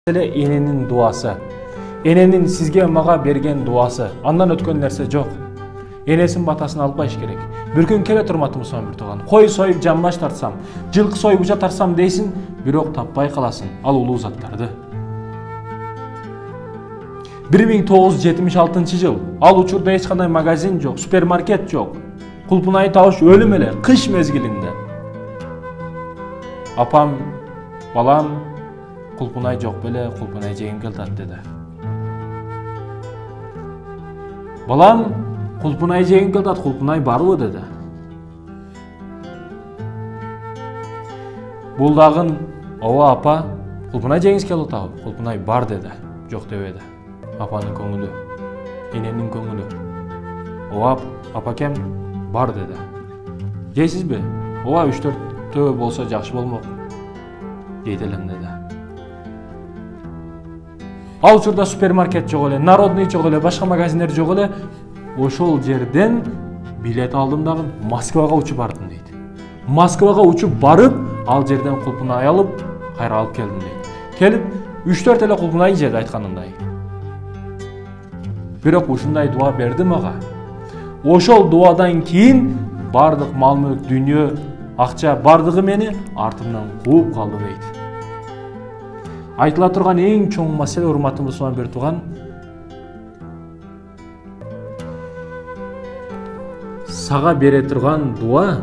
Enенин дуасы. Эненин сизге мага берген дуасы. Андан өткөн нерсе жок. Энесин батасын албаш керек. Bir күн келе турматымыздан bir туган. Кой союп жамбаш тартсам, жылкы союп жа тартсам дейсин, бирок таппай каласың. Ал улуу заттарды. 1976 жыл. Ал учурда эч кандай магазин жок, супермаркет жок. Кулпунай табыш өлүм эле, кыш мезгилинде. Апам, балам, Кулпунай жок беле, кулпунай жегим келди dedi. Балам, кулпунай жегим келди, кулпунай барбы dedi. Бул дагы, ооба апа, кулпунай жегиңиз келип атабы? Кулпунай бар dedi. Жок дебеди. Апанын көңүлү, эненин көңүлү. Ооба, апакем бар dedi. Жейсизби? Ооба 3-4 болсо жакшы болмок. Дейт элем dedi. Ал учурда супермаркет жок эле, народный жок эле, башка магазиндер жок эле. Ошол жерден билет алдым дагы Москвага учуп бардым дейт. Москвага учуп барып, ал жерден кулпунай алып, кайра алып келдим дейт. Келип 3-4 эле кулпунай жеди айтканындай. Бирок ушундай дуа берди мага. Ошол дуадан кийин бардык мал-мүлк, дүйнө, акча бардыгы мени артымдан кууп калды дейт. Айтыла турган эң чоң маселе урматтуу мусулман бир туган, сага бере турган дуа,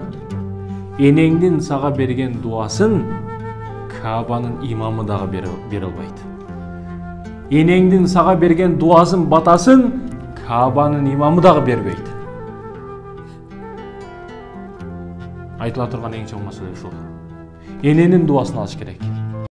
энеңдин сага берген дуасын Каабанын имамы дагы бере албайт. Энеңдин сага берген дуасын, батасын Каабанын имамы дагы бербейт. Айтыла турган эң чоң маселе ушул. Эненин дуасын алыш керек.